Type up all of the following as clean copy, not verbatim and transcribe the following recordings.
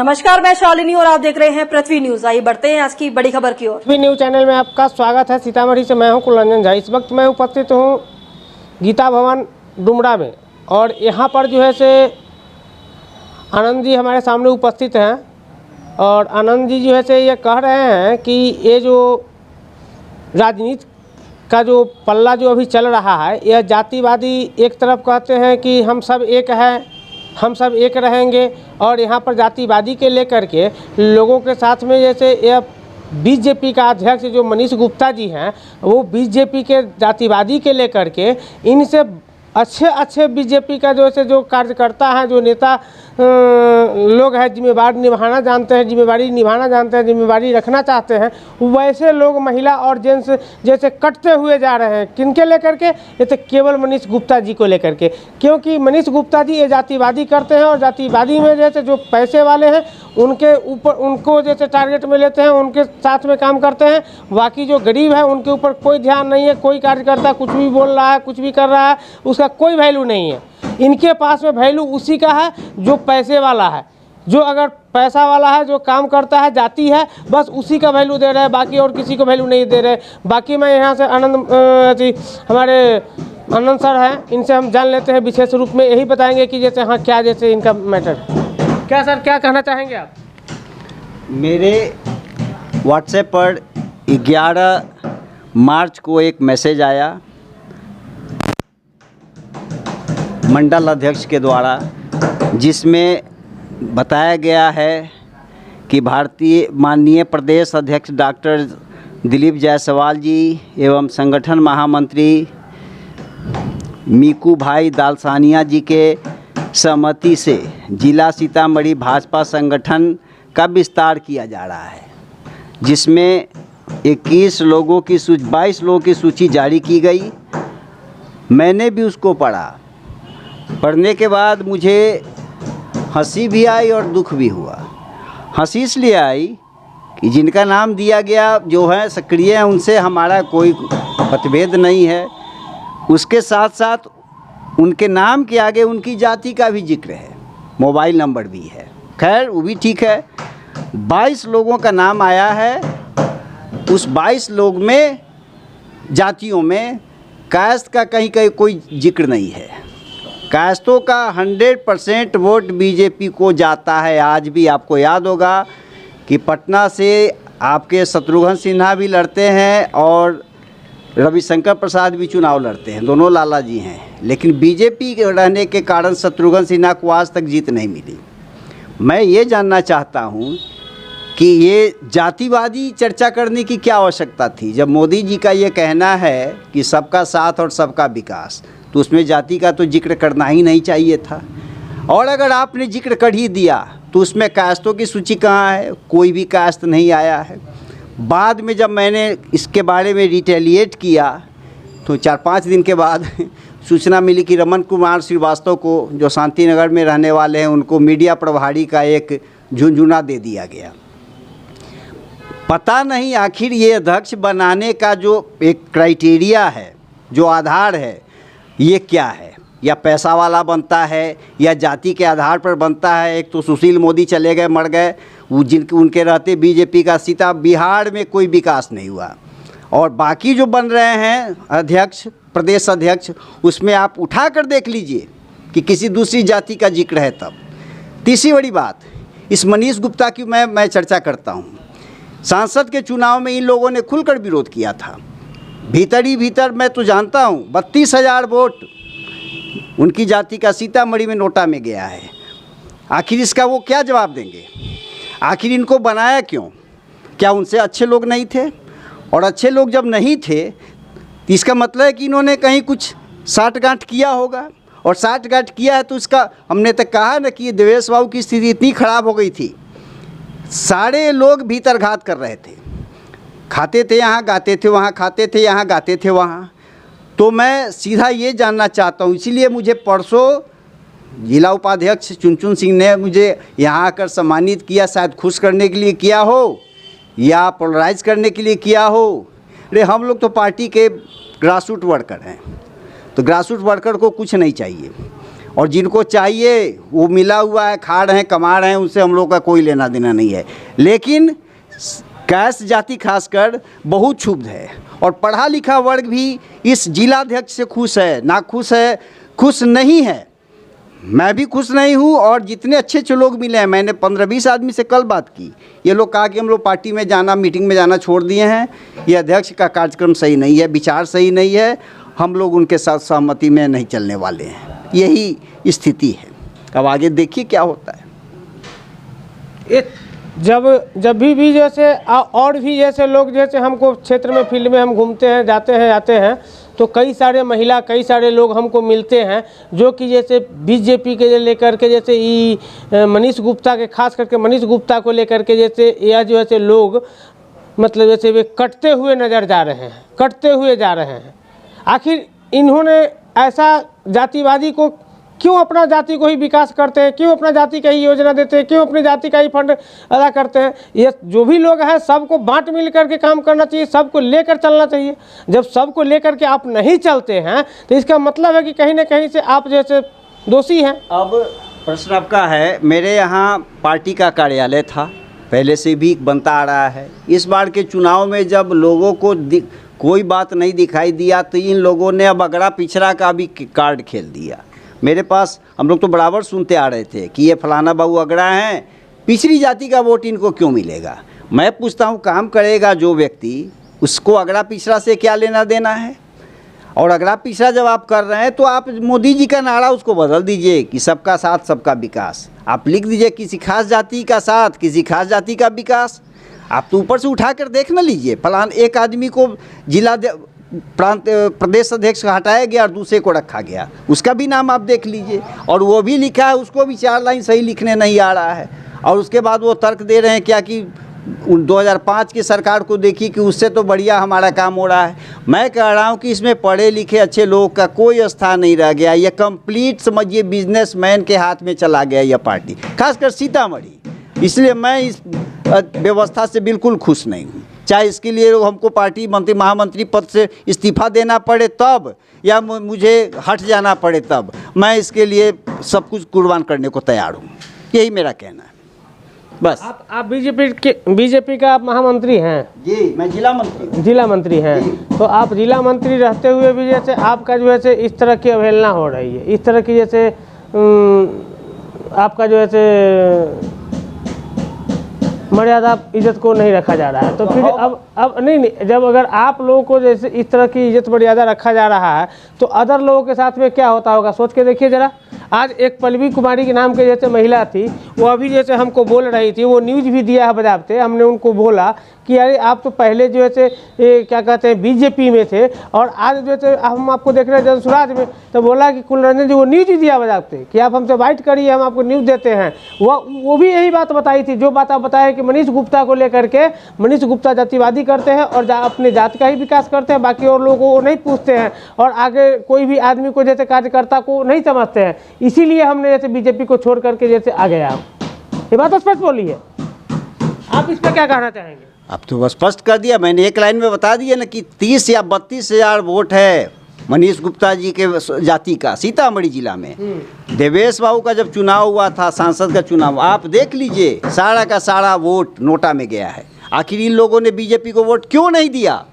नमस्कार, मैं शालिनी और आप देख रहे हैं पृथ्वी न्यूज। आइए बढ़ते हैं आज की बड़ी खबर की ओर। पृथ्वी न्यूज चैनल में आपका स्वागत है। सीतामढ़ी से मैं हूं कुलरंजन झा। इस वक्त मैं उपस्थित हूं गीता भवन डुमरा में और यहां पर जो है से आनंद जी हमारे सामने उपस्थित हैं और आनंद जी जो है से ये कह रहे हैं कि ये जो राजनीति का जो पल्ला जो अभी चल रहा है, यह जातिवादी एक तरफ कहते हैं कि हम सब एक हैं, हम सब एक रहेंगे, और यहाँ पर जातिवादी के लेकर के लोगों के साथ में जैसे यह बीजेपी का अध्यक्ष जो मनीष गुप्ता जी हैं, वो बीजेपी के जातिवादी के लेकर के इनसे अच्छे बीजेपी का जो कार्यकर्ता है, जो नेता लोग हैं, जिम्मेदारी निभाना जानते हैं, जिम्मेदारी रखना चाहते हैं, वैसे लोग महिला और जेंट्स जैसे कटते हुए जा रहे हैं। किनके लेकर के? ये तो केवल मनीष गुप्ता जी को लेकर के, क्योंकि मनीष गुप्ता जी ये जातिवादी करते हैं और जातिवादी में जैसे जो पैसे वाले हैं उनके ऊपर उनको जैसे टारगेट में लेते हैं, उनके साथ में काम करते हैं। बाकी जो गरीब है उनके ऊपर कोई ध्यान नहीं है। कोई कार्यकर्ता कुछ भी बोल रहा है, कुछ भी कर रहा है, उसका कोई वैल्यू नहीं है। इनके पास में वैल्यू उसी का है जो पैसे वाला है, जो अगर पैसा वाला है, जो काम करता है, जाति है, बस उसी का वैल्यू दे रहे हैं, बाकी और किसी को वैल्यू नहीं दे रहे। बाकी मैं यहाँ से हमारे आनंद सर हैं, इनसे हम जान लेते हैं विशेष रूप में। यही बताएंगे कि जैसे हाँ क्या जैसे इनका मैटर। क्या सर, क्या कहना चाहेंगे आप? मेरे व्हाट्सएप पर 11 मार्च को एक मैसेज आया मंडल अध्यक्ष के द्वारा, जिसमें बताया गया है कि भारतीय माननीय प्रदेश अध्यक्ष डॉक्टर दिलीप जायसवाल जी एवं संगठन महामंत्री मीकू भाई दालसानिया जी के सहमति से जिला सीतामढ़ी भाजपा संगठन का विस्तार किया जा रहा है, जिसमें 22 लोगों की सूची जारी की गई। मैंने भी उसको पढ़ा। पढ़ने के बाद मुझे हंसी भी आई और दुख भी हुआ। हंसी इसलिए आई कि जिनका नाम दिया गया जो है सक्रिय हैं, उनसे हमारा कोई मतभेद नहीं है। उसके साथ साथ उनके नाम के आगे उनकी जाति का भी जिक्र है, मोबाइल नंबर भी है। खैर वो भी ठीक है। 22 लोगों का नाम आया है। उस 22 लोग में जातियों में कास्ट का कहीं कोई जिक्र नहीं है। कास्टों का 100% वोट बीजेपी को जाता है। आज भी आपको याद होगा कि पटना से आपके शत्रुघ्न सिन्हा भी लड़ते हैं और रविशंकर प्रसाद भी चुनाव लड़ते हैं, दोनों लाला जी हैं, लेकिन बीजेपी के रहने के कारण शत्रुघ्न सिन्हा को आज तक जीत नहीं मिली। मैं ये जानना चाहता हूँ कि ये जातिवादी चर्चा करने की क्या आवश्यकता थी? जब मोदी जी का ये कहना है कि सबका साथ और सबका विकास, तो उसमें जाति का तो जिक्र करना ही नहीं चाहिए था। और अगर आपने जिक्र कर ही दिया तो उसमें कास्टों की सूची कहाँ है? कोई भी कास्ट नहीं आया है। बाद में जब मैंने इसके बारे में रिटेलिएट किया तो 4-5 दिन के बाद सूचना मिली कि रमन कुमार श्रीवास्तव को, जो शांति नगर में रहने वाले हैं, उनको मीडिया प्रभारी का एक झुंझुना दे दिया गया। पता नहीं आखिर ये अध्यक्ष बनाने का जो एक क्राइटेरिया है, जो आधार है, ये क्या है? या पैसा वाला बनता है या जाति के आधार पर बनता है? एक तो सुशील मोदी चले गए, मर गए, उनके रहते बीजेपी का सीता बिहार में कोई विकास नहीं हुआ। और बाकी जो बन रहे हैं अध्यक्ष, प्रदेश अध्यक्ष, उसमें आप उठा कर देख लीजिए कि किसी दूसरी जाति का जिक्र है तब। तीसरी बड़ी बात, इस मनीष गुप्ता की मैं चर्चा करता हूँ। सांसद के चुनाव में इन लोगों ने खुलकर विरोध किया था। भीतर ही भीतर मैं तो जानता हूँ 32,000 वोट उनकी जाति का सीतामढ़ी में नोटा में गया है। आखिर इसका वो क्या जवाब देंगे? आखिर इनको बनाया क्यों? क्या उनसे अच्छे लोग नहीं थे? और अच्छे लोग जब नहीं थे तो इसका मतलब है कि इन्होंने कहीं कुछ साठगांठ किया होगा, और साठगांठ किया है तो इसका हमने तक कहा ना कि देवेश बाबू की स्थिति इतनी ख़राब हो गई थी, सारे लोग भीतर घात कर रहे थे। खाते थे यहाँ, गाते थे वहाँ, खाते थे यहाँ, गाते थे वहाँ। तो मैं सीधा ये जानना चाहता हूँ, इसीलिए मुझे परसों जिला उपाध्यक्ष चुनचुन सिंह ने मुझे यहाँ आकर सम्मानित किया। शायद खुश करने के लिए किया हो या पोलराइज करने के लिए किया हो। अरे हम लोग तो पार्टी के ग्रासरूट वर्कर हैं, तो ग्रासरूट वर्कर को कुछ नहीं चाहिए। और जिनको चाहिए वो मिला हुआ है, खा रहे हैं, कमा रहे हैं, उनसे हम लोग का कोई लेना देना नहीं है। लेकिन कैश जाति खासकर बहुत क्षुब्ध है और पढ़ा लिखा वर्ग भी इस जिलाध्यक्ष से खुश है, ना खुश है, खुश नहीं है। मैं भी खुश नहीं हूँ और जितने अच्छे अच्छे लोग मिले हैं, मैंने 15-20 आदमी से कल बात की, ये लोग कहा कि हम लोग पार्टी में जाना, मीटिंग में जाना छोड़ दिए हैं, ये अध्यक्ष का कार्यक्रम सही नहीं है, विचार सही नहीं है, हम लोग उनके साथ सहमति में नहीं चलने वाले हैं। यही स्थिति है। अब आगे देखिए क्या होता है। जब भी जैसे और भी जैसे लोग जैसे हमको क्षेत्र में फील्ड में हम घूमते हैं, जाते हैं आते हैं, तो कई सारे महिला, कई सारे लोग हमको मिलते हैं जो कि जैसे बीजेपी के लेकर के, जैसे मनीष गुप्ता के, खास करके मनीष गुप्ता को लेकर के, जैसे यह जो ऐसे लोग मतलब जैसे वे कटते हुए नज़र जा रहे हैं, कटते हुए जा रहे हैं। आखिर इन्होंने ऐसा जातिवादी को क्यों अपना जाति को ही विकास करते हैं, क्यों अपना जाति का ही योजना देते हैं, क्यों अपनी जाति का ही फंड अदा करते हैं? ये जो भी लोग हैं सबको बांट मिल करके काम करना चाहिए, सबको लेकर चलना चाहिए। जब सबको लेकर के आप नहीं चलते हैं तो इसका मतलब है कि कहीं ना कहीं से आप जैसे दोषी हैं। अब प्रश्न आपका है, मेरे यहाँ पार्टी का कार्यालय था, पहले से भी बनता आ रहा है। इस बार के चुनाव में जब लोगों को कोई बात नहीं दिखाई दिया तो इन लोगों ने अब अगड़ा पिछड़ा का भी कार्ड खेल दिया। मेरे पास हम लोग तो बराबर सुनते आ रहे थे कि ये फलाना बाबू अगड़ा हैं, पिछड़ी जाति का वोट इनको क्यों मिलेगा। मैं पूछता हूँ, काम करेगा जो व्यक्ति, उसको अगड़ा पिछड़ा से क्या लेना देना है? और अगड़ा पिछड़ा जब आप कर रहे हैं तो आप मोदी जी का नारा उसको बदल दीजिए कि सबका साथ सबका विकास। आप लिख दीजिए किसी खास जाति का साथ, किसी खास जाति का विकास। आप तो ऊपर से उठा कर देख न लीजिए, फलान एक आदमी को जिला प्रदेश अध्यक्ष हटाया गया और दूसरे को रखा गया, उसका भी नाम आप देख लीजिए। और वो भी लिखा है, उसको भी 4 लाइन सही लिखने नहीं आ रहा है। और उसके बाद वो तर्क दे रहे हैं क्या कि 2005 की सरकार को देखी कि उससे तो बढ़िया हमारा काम हो रहा है। मैं कह रहा हूँ कि इसमें पढ़े लिखे अच्छे लोगों का कोई स्थान नहीं रह गया। ये कंप्लीट समझिए बिजनेसमैन के हाथ में चला गया यह पार्टी, खासकर सीतामढ़ी। इसलिए मैं इस व्यवस्था से बिल्कुल खुश नहीं हूँ। चाहे इसके लिए हमको पार्टी मंत्री महामंत्री पद से इस्तीफा देना पड़े तब, या मुझे हट जाना पड़े तब, मैं इसके लिए सब कुछ कुर्बान करने को तैयार हूँ। यही मेरा कहना है बस। आप बीजेपी का आप महामंत्री हैं? जी, मैं जिला मंत्री हैं। तो आप जिला मंत्री रहते हुए भी जैसे आपका जो है इस तरह की अवहेलना हो रही है, इस तरह की जैसे आपका जो है मर्यादा इज्जत को नहीं रखा जा रहा है, तो फिर अब नहीं, जब अगर आप लोगों को जैसे इस तरह की इज्जत मर्यादा रखा जा रहा है तो अदर लोगों के साथ में क्या होता होगा, सोच के देखिए ज़रा। आज एक पल्लवी कुमारी के नाम के जैसे महिला थी, वो अभी जैसे हमको बोल रही थी, वो न्यूज़ भी दिया है बजाबते। हमने उनको बोला कि अरे आप तो पहले जो है क्या कहते हैं बीजेपी में थे और आज जो है हम आपको देख रहे हैं जनसुराज में। तो बोला कि कुलरंजन जी वो न्यूज़ ही दिया बजाबते कि आप हमसे बाइट करिए, हम आपको न्यूज़ देते हैं। वो भी यही बात बताई थी जो बात आप बताए कि मनीष गुप्ता को लेकर के, मनीष गुप्ता जातिवादी करते हैं और अपने जाति का ही विकास करते हैं, बाकी और लोगों को नहीं पूछते हैं और आगे कोई भी आदमी को जैसे कार्यकर्ता को नहीं समझते हैं। इसीलिए हमने जैसे बीजेपी को छोड़ करके जैसे आ गए। आप ये बात स्पष्ट बोली है, आप इस पर क्या कहना चाहेंगे? अब तो स्पष्ट कर दिया मैंने, एक लाइन में बता दिया ना कि 30 या 32 हज़ार वोट है मनीष गुप्ता जी के जाति का सीतामढ़ी जिला में। देवेश बाबू का जब चुनाव हुआ था, सांसद का चुनाव, आप देख लीजिए सारा का सारा वोट नोटा में गया है। आखिर इन लोगों ने बीजेपी को वोट क्यों नहीं दिया?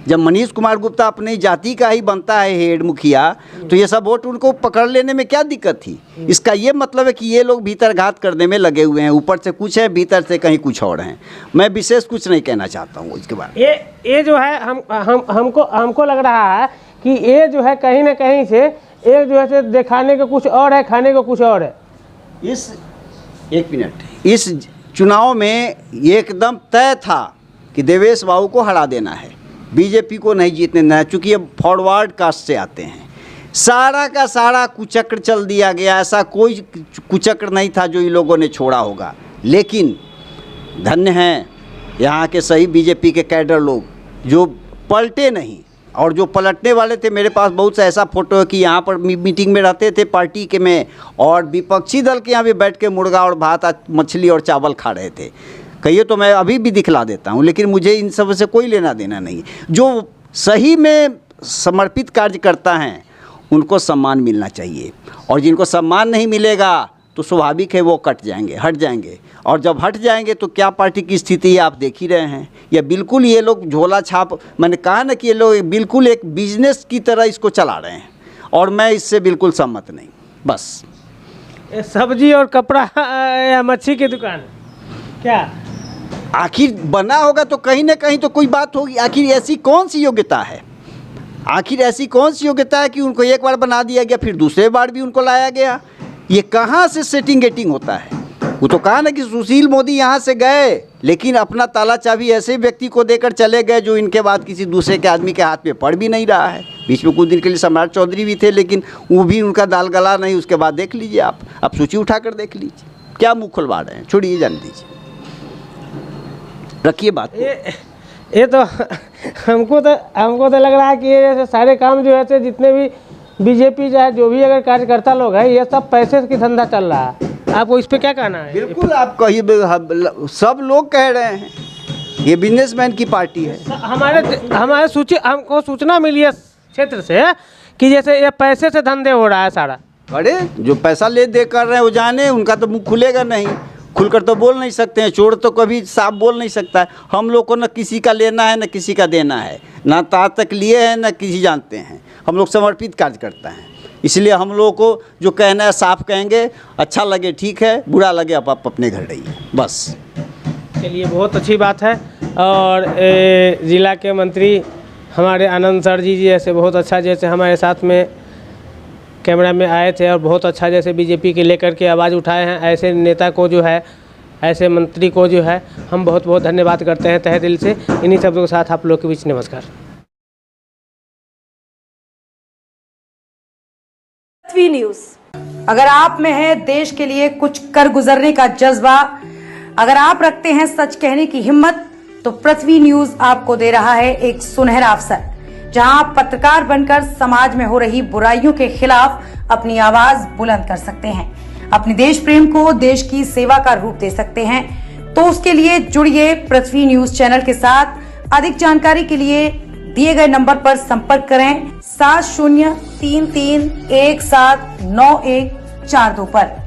जब मनीष कुमार गुप्ता अपनी जाति का ही बनता है हेड मुखिया, तो ये सब वोट उनको पकड़ लेने में क्या दिक्कत थी? इसका ये मतलब है कि ये लोग भीतर घात करने में लगे हुए हैं, ऊपर से कुछ है, भीतर से कहीं कुछ और हैं। मैं विशेष कुछ नहीं कहना चाहता हूँ इसके बारे में। ये जो है हमको लग रहा है कि ये जो है कहीं ना कहीं से एक जो है दिखाने का कुछ और है, खाने का कुछ और है। इस चुनाव में एकदम तय था कि देवेश बाबू को हरा देना है, बीजेपी को नहीं जीतने देना, चूँकि ये फॉरवर्ड कास्ट से आते हैं। सारा का सारा कुचक्र चल दिया गया, ऐसा कोई कुचक्र नहीं था जो इन लोगों ने छोड़ा होगा। लेकिन धन्य हैं यहाँ के सही बीजेपी के कैडर लोग जो पलटे नहीं, और जो पलटने वाले थे मेरे पास बहुत सा ऐसा फोटो है कि यहाँ पर मीटिंग में रहते थे पार्टी के में, और विपक्षी दल के यहाँ भी बैठ के मुर्गा और भात, मछली और चावल खा रहे थे। कहिए तो मैं अभी भी दिखला देता हूँ, लेकिन मुझे इन सब से कोई लेना देना नहीं। जो सही में समर्पित कार्य करता है उनको सम्मान मिलना चाहिए। और जिनको सम्मान नहीं मिलेगा तो स्वाभाविक है वो कट जाएंगे, हट जाएंगे। और जब हट जाएंगे तो क्या पार्टी की स्थिति है आप देख ही रहे हैं। या बिल्कुल ये लोग झोला छाप, मैंने कहा ना कि ये लोग बिल्कुल एक बिजनेस की तरह इसको चला रहे हैं, और मैं इससे बिल्कुल सहमत नहीं। बस ये सब्जी और कपड़ा या मच्छी की दुकान क्या आखिर बना होगा तो कहीं ना कहीं तो कोई बात होगी। आखिर ऐसी कौन सी योग्यता है, आखिर ऐसी कौन सी योग्यता है कि उनको एक बार बना दिया गया फिर दूसरे बार भी उनको लाया गया। ये कहाँ से सेटिंग गेटिंग होता है। वो तो कहा ना कि सुशील मोदी यहाँ से गए लेकिन अपना ताला चाबी ऐसे व्यक्ति को देकर चले गए जो इनके बाद किसी दूसरे के आदमी के हाथ में पड़ भी नहीं रहा है। बीच में कुछ दिन के लिए सम्राट चौधरी भी थे लेकिन वो भी उनका दाल गला नहीं। उसके बाद देख लीजिए आप सूची उठाकर देख लीजिए क्या मुँह खुलवा रहे हैं। छोड़िए, जान दीजिए, रखिए बात। ये तो हमको तो लग रहा है कि ये जैसे सारे काम जो है जितने भी बीजेपी चाहे जो भी अगर कार्यकर्ता लोग हैं ये सब पैसे की धंधा चल रहा है। आपको इस पे क्या कहना है? बिल्कुल आप कहिए, सब लोग कह रहे हैं ये बिजनेसमैन की पार्टी है। हमको सूचना मिली है क्षेत्र से कि जैसे ये पैसे से धंधे हो रहा है सारा। अरे जो पैसा ले दे कर रहे हैं वो जाने, उनका तो मुंह खुलेगा नहीं, खुलकर तो बोल नहीं सकते हैं। चोर तो कभी साफ बोल नहीं सकता है। हम लोग को न किसी का लेना है न किसी का देना है, ना तात तक लिए हैं न किसी जानते हैं। हम लोग समर्पित कार्य करते हैं, इसलिए हम लोग को जो कहना है साफ कहेंगे। अच्छा लगे ठीक है, बुरा लगे आप अपने घर रहिए बस। चलिए, बहुत अच्छी बात है। और ज़िला के मंत्री हमारे आनंद सर जी जैसे बहुत अच्छा जैसे हमारे साथ में कैमरा में आए थे और बहुत अच्छा जैसे बीजेपी के लेकर के आवाज़ उठाए हैं। ऐसे नेता को जो है, ऐसे मंत्री को जो है हम बहुत बहुत धन्यवाद करते हैं तहे दिल से। इन्हीं शब्दों के साथ आप लोग के बीच नमस्कार। पृथ्वी न्यूज। अगर आप में है देश के लिए कुछ कर गुजरने का जज्बा, अगर आप रखते हैं सच कहने की हिम्मत, तो पृथ्वी न्यूज आपको दे रहा है एक सुनहरा अवसर, जहां आप पत्रकार बनकर समाज में हो रही बुराइयों के खिलाफ अपनी आवाज बुलंद कर सकते हैं, अपने देश प्रेम को देश की सेवा का रूप दे सकते हैं। तो उसके लिए जुड़िए पृथ्वी न्यूज चैनल के साथ। अधिक जानकारी के लिए दिए गए नंबर पर संपर्क करें 7033179142 पर।